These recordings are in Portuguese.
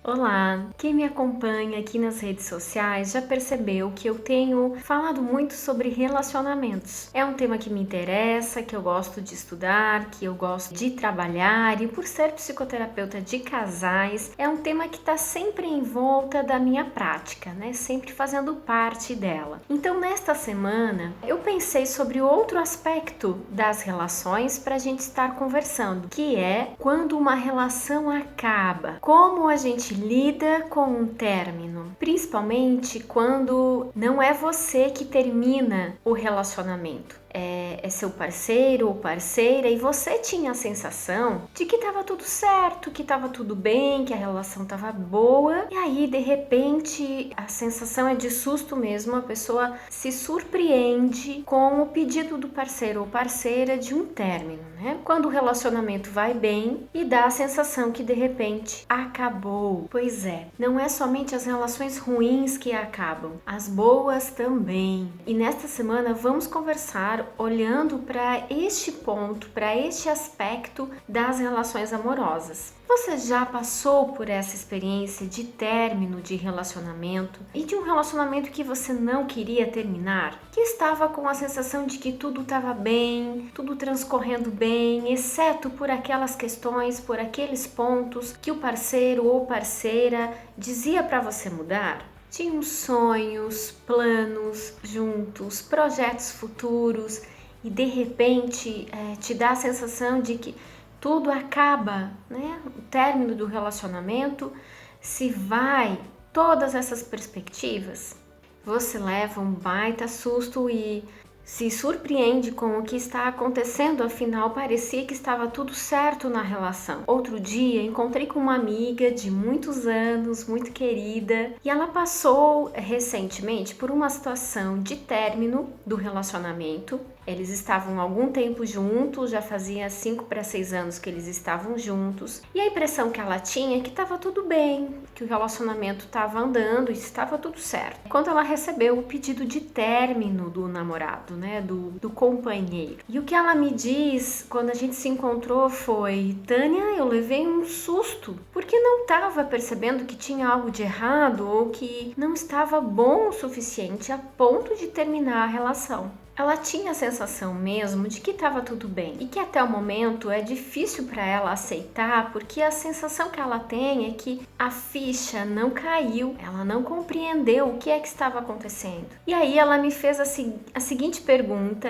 Olá! Quem me acompanha aqui nas redes sociais já percebeu que eu tenho falado muito sobre relacionamentos. É um tema que me interessa, que eu gosto de estudar, que eu gosto de trabalhar e por ser psicoterapeuta de casais, é um tema que está sempre em volta da minha prática, né? Sempre fazendo parte dela. Então, nesta semana, eu pensei sobre outro aspecto das relações para a gente estar conversando, que é quando uma relação acaba. Como a gente lida com um término, principalmente quando não é você que termina o relacionamento. É seu parceiro ou parceira e você tinha a sensação de que estava tudo certo, que estava tudo bem, que a relação estava boa e aí de repente a sensação é de susto mesmo, a pessoa se surpreende com o pedido do parceiro ou parceira de um término, né? Quando o relacionamento vai bem e dá a sensação que de repente acabou. Pois é, não é somente as relações ruins que acabam, as boas também. E nesta semana vamos conversar olhando para este ponto, para este aspecto das relações amorosas. Você já passou por essa experiência de término de relacionamento e de um relacionamento que você não queria terminar? Que estava com a sensação de que tudo estava bem, tudo transcorrendo bem, exceto por aquelas questões, por aqueles pontos que o parceiro ou parceira dizia para você mudar? Tinham sonhos, planos juntos, projetos futuros e de repente te dá a sensação de que tudo acaba, né? O término do relacionamento se vai, todas essas perspectivas. Você leva um baita susto e se surpreende com o que está acontecendo, afinal parecia que estava tudo certo na relação. Outro dia encontrei com uma amiga de muitos anos, muito querida, e ela passou recentemente por uma situação de término do relacionamento. Eles estavam há algum tempo juntos, já fazia 5 para 6 anos que eles estavam juntos. E a impressão que ela tinha é que estava tudo bem, que o relacionamento estava andando e estava tudo certo. Quando ela recebeu o pedido de término do namorado, né, do companheiro. E o que ela me diz quando a gente se encontrou foi: Tânia, eu levei um susto, porque não estava percebendo que tinha algo de errado ou que não estava bom o suficiente a ponto de terminar a relação. Ela tinha a sensação mesmo de que estava tudo bem e que até o momento é difícil para ela aceitar, porque a sensação que ela tem é que a ficha não caiu, ela não compreendeu o que é que estava acontecendo. E aí ela me fez a seguinte pergunta,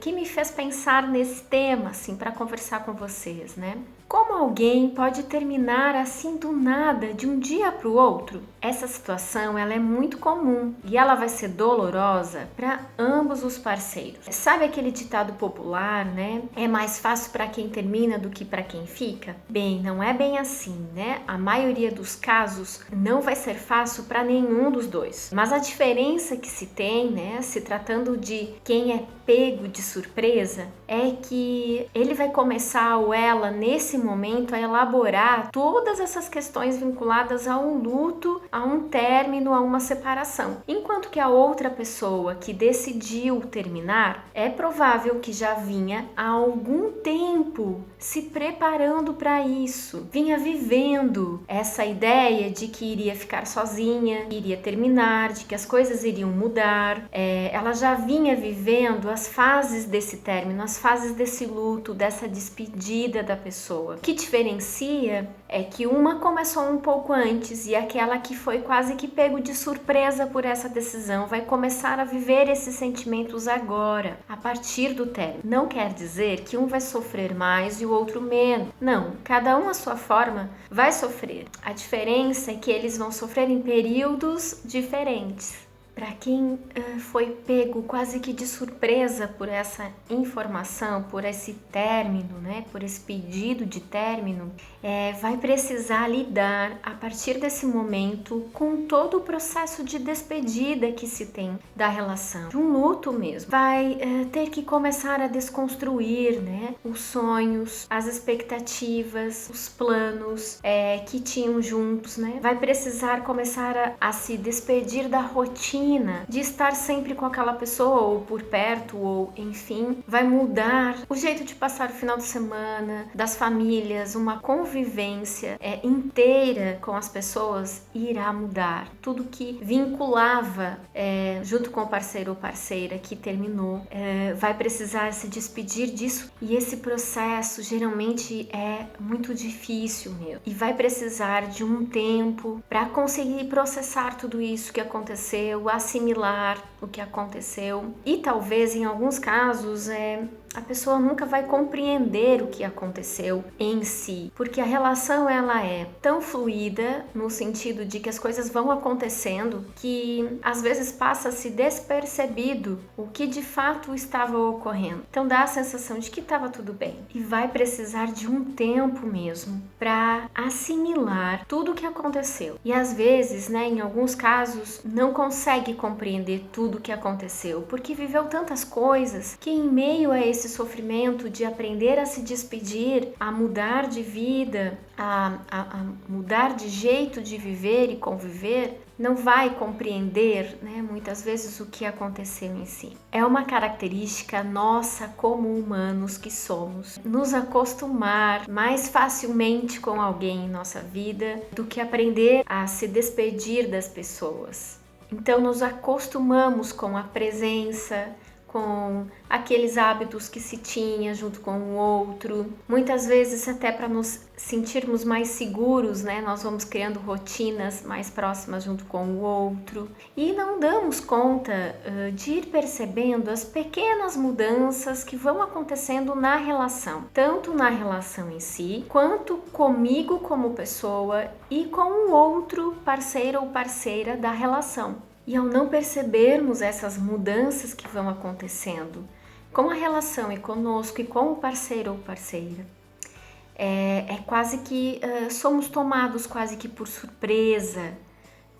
que me fez pensar nesse tema, assim, para conversar com vocês, né? Como alguém pode terminar assim do nada, de um dia para o outro? Essa situação ela é muito comum e ela vai ser dolorosa para ambos os parceiros. Sabe aquele ditado popular, né? É mais fácil para quem termina do que para quem fica? Bem, não é bem assim, né? A maioria dos casos não vai ser fácil para nenhum dos dois. Mas a diferença que se tem, né, se tratando de quem é pego de surpresa, é que ele vai começar ou ela nesse momento a elaborar todas essas questões vinculadas a um luto, a um término, a uma separação. Enquanto que a outra pessoa que decidiu terminar, é provável que já vinha há algum tempo se preparando para isso, vinha vivendo essa ideia de que iria ficar sozinha, iria terminar, de que as coisas iriam mudar. Ela já vinha vivendo as fases desse término, as fases desse luto, dessa despedida da pessoa. O que diferencia é que uma começou um pouco antes e aquela que foi quase que pego de surpresa por essa decisão vai começar a viver esses sentimentos agora, a partir do término. Não quer dizer que um vai sofrer mais e o outro menos. Não, cada um à sua forma vai sofrer. A diferença é que eles vão sofrer em períodos diferentes. Para quem foi pego quase que de surpresa por essa informação, por esse término, né, por esse pedido de término, vai precisar lidar a partir desse momento com todo o processo de despedida que se tem da relação, de um luto mesmo. Vai ter que começar a desconstruir, né, os sonhos, as expectativas, os planos que tinham juntos, né? Vai precisar começar a se despedir da rotina rotina de estar sempre com aquela pessoa ou por perto ou enfim, vai mudar o jeito de passar o final de semana, das famílias, uma convivência inteira com as pessoas irá mudar. Tudo que vinculava junto com o parceiro ou parceira que terminou vai precisar se despedir disso, e esse processo geralmente é muito difícil mesmo e vai precisar de um tempo para conseguir processar tudo isso que aconteceu, assimilar o que aconteceu, e talvez em alguns casos a pessoa nunca vai compreender o que aconteceu em si, porque a relação ela é tão fluida no sentido de que as coisas vão acontecendo que às vezes passa-se despercebido o que de fato estava ocorrendo. Então dá a sensação de que estava tudo bem e vai precisar de um tempo mesmo para assimilar tudo o que aconteceu. E às vezes, em alguns casos, não consegue compreender tudo o que aconteceu, porque viveu tantas coisas que em meio a esse sofrimento de aprender a se despedir, a mudar de vida, a mudar de jeito de viver e conviver, não vai compreender, muitas vezes o que aconteceu em si. É uma característica nossa como humanos que somos, nos acostumar mais facilmente com alguém em nossa vida do que aprender a se despedir das pessoas. Então nos acostumamos com a presença, com aqueles hábitos que se tinha junto com o outro. Muitas vezes até para nos sentirmos mais seguros, nós vamos criando rotinas mais próximas junto com o outro e não damos conta de ir percebendo as pequenas mudanças que vão acontecendo na relação, tanto na relação em si, quanto comigo como pessoa e com o outro parceiro ou parceira da relação. E ao não percebermos essas mudanças que vão acontecendo com a relação e conosco e com o parceiro ou parceira, é quase que somos tomados quase que por surpresa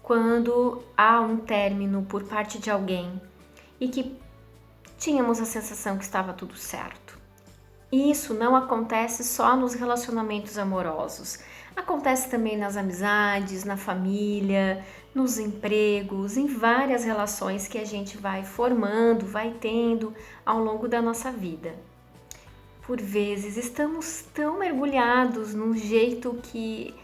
quando há um término por parte de alguém e que tínhamos a sensação que estava tudo certo. E isso não acontece só nos relacionamentos amorosos, acontece também nas amizades, na família, nos empregos, em várias relações que a gente vai formando, vai tendo ao longo da nossa vida. Por vezes estamos tão mergulhados no jeito que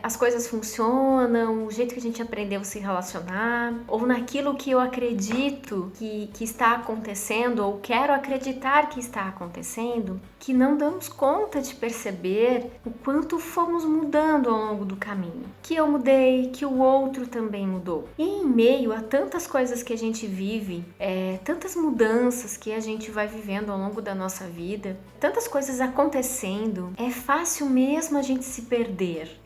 as coisas funcionam, o jeito que a gente aprendeu a se relacionar, ou naquilo que eu acredito que está acontecendo, ou quero acreditar que está acontecendo, que não damos conta de perceber o quanto fomos mudando ao longo do caminho. Que eu mudei, que o outro também mudou. E em meio a tantas coisas que a gente vive, tantas mudanças que a gente vai vivendo ao longo da nossa vida, tantas coisas acontecendo, é fácil mesmo a gente se perder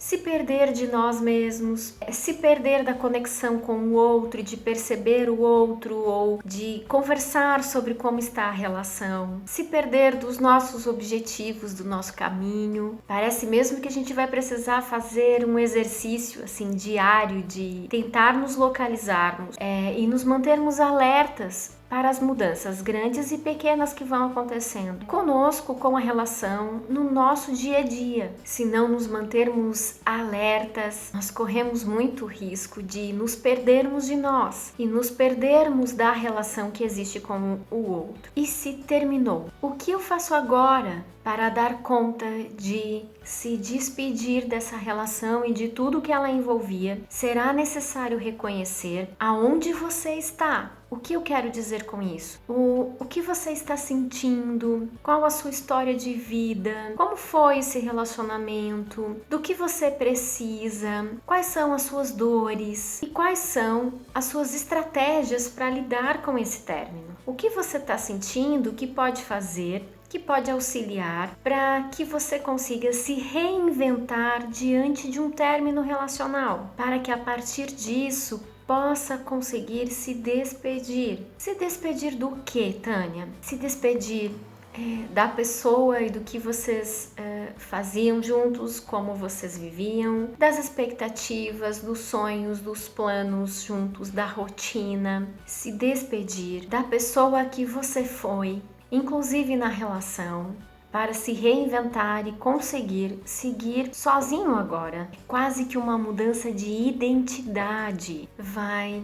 de nós mesmos, se perder da conexão com o outro e de perceber o outro ou de conversar sobre como está a relação, se perder dos nossos objetivos, do nosso caminho. Parece mesmo que a gente vai precisar fazer um exercício assim diário de tentar nos localizarmos e nos mantermos alertas para as mudanças grandes e pequenas que vão acontecendo conosco, com a relação, no nosso dia a dia. Se não nos mantermos alertas, nós corremos muito risco de nos perdermos de nós e nos perdermos da relação que existe com o outro. E se terminou, o que eu faço agora para dar conta de se despedir dessa relação e de tudo que ela envolvia? Será necessário reconhecer aonde você está. O que eu quero dizer com isso? O que você está sentindo? Qual a sua história de vida? Como foi esse relacionamento? Do que você precisa? Quais são as suas dores? E quais são as suas estratégias para lidar com esse término? O que você está sentindo que pode fazer, que pode auxiliar para que você consiga se reinventar diante de um término relacional, para que a partir disso possa conseguir se despedir. Se despedir do quê, Tânia? Se despedir da pessoa e do que vocês faziam juntos, como vocês viviam, das expectativas, dos sonhos, dos planos juntos, da rotina. Se despedir da pessoa que você foi, inclusive na relação, para se reinventar e conseguir seguir sozinho agora. Quase que uma mudança de identidade. Vai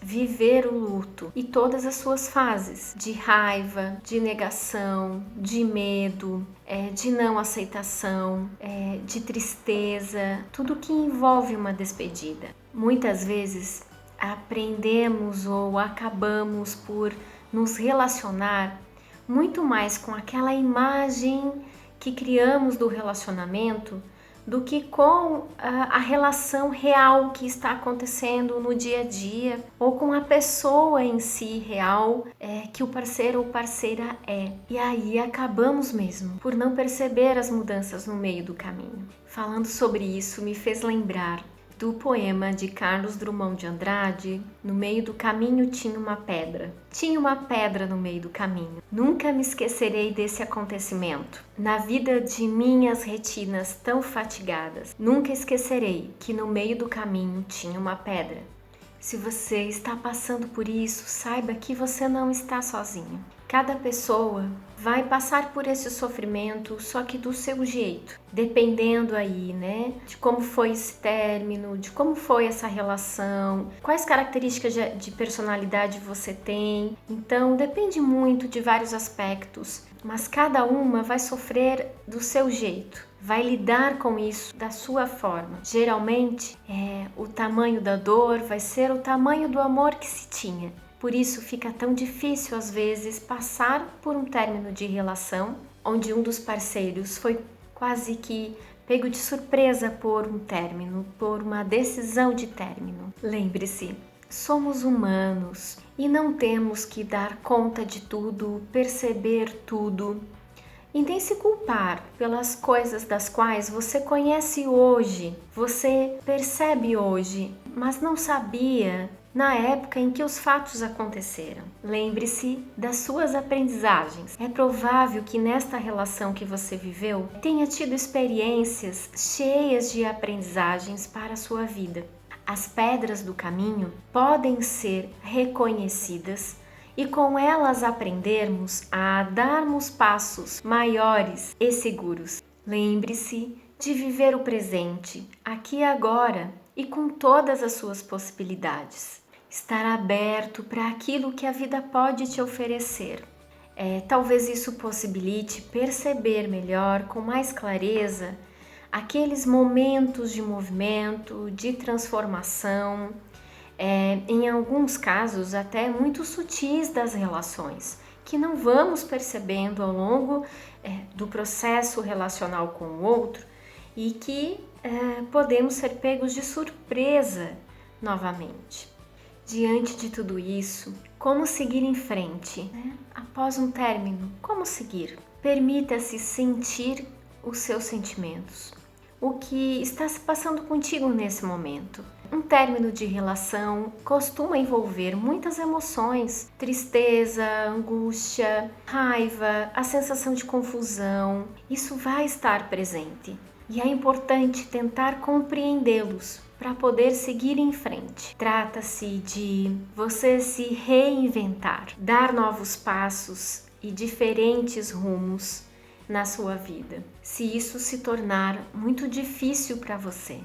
viver o luto e todas as suas fases de raiva, de negação, de medo, de não aceitação, de tristeza, tudo que envolve uma despedida. Muitas vezes aprendemos ou acabamos por nos relacionar muito mais com aquela imagem que criamos do relacionamento do que com a relação real que está acontecendo no dia a dia ou com a pessoa em si real que o parceiro ou parceira é. E aí acabamos mesmo por não perceber as mudanças no meio do caminho. Falando sobre isso me fez lembrar do poema de Carlos Drummond de Andrade, No Meio do Caminho Tinha uma Pedra. Tinha uma pedra no meio do caminho. Nunca me esquecerei desse acontecimento. Na vida de minhas retinas tão fatigadas, nunca esquecerei que no meio do caminho tinha uma pedra. Se você está passando por isso, saiba que você não está sozinho. Cada pessoa vai passar por esse sofrimento, só que do seu jeito, dependendo aí, né, de como foi esse término, de como foi essa relação, quais características de personalidade você tem. Então, depende muito de vários aspectos, mas cada uma vai sofrer do seu jeito. Vai lidar com isso da sua forma. Geralmente, o tamanho da dor vai ser o tamanho do amor que se tinha. Por isso fica tão difícil às vezes passar por um término de relação onde um dos parceiros foi quase que pego de surpresa por um término, por uma decisão de término. Lembre-se, somos humanos e não temos que dar conta de tudo, perceber tudo. E nem se culpar pelas coisas das quais você conhece hoje, você percebe hoje, mas não sabia na época em que os fatos aconteceram. Lembre-se das suas aprendizagens. É provável que nesta relação que você viveu tenha tido experiências cheias de aprendizagens para a sua vida. As pedras do caminho podem ser reconhecidas e com elas aprendermos a darmos passos maiores e seguros. Lembre-se de viver o presente, aqui e agora, e com todas as suas possibilidades. Estar aberto para aquilo que a vida pode te oferecer. Talvez isso possibilite perceber melhor, com mais clareza, aqueles momentos de movimento, de transformação, em alguns casos até muito sutis das relações, que não vamos percebendo ao longo do processo relacional com o outro e que podemos ser pegos de surpresa novamente. Diante de tudo isso, como seguir em frente, né? Após um término, como seguir? Permita-se sentir os seus sentimentos. O que está se passando contigo nesse momento? Um término de relação costuma envolver muitas emoções: tristeza, angústia, raiva, a sensação de confusão. Isso vai estar presente e é importante tentar compreendê-los para poder seguir em frente. Trata-se de você se reinventar, dar novos passos e diferentes rumos na sua vida. Se isso se tornar muito difícil para você,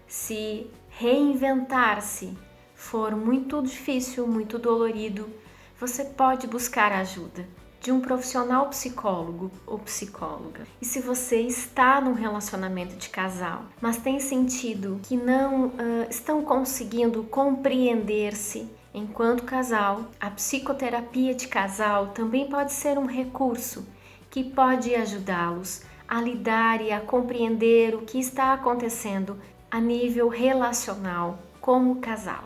se reinventar-se for muito difícil, muito dolorido, você pode buscar a ajuda de um profissional psicólogo ou psicóloga. E se você está num relacionamento de casal, mas tem sentido que não estão conseguindo compreender-se enquanto casal, a psicoterapia de casal também pode ser um recurso que pode ajudá-los a lidar e a compreender o que está acontecendo a nível relacional como casal.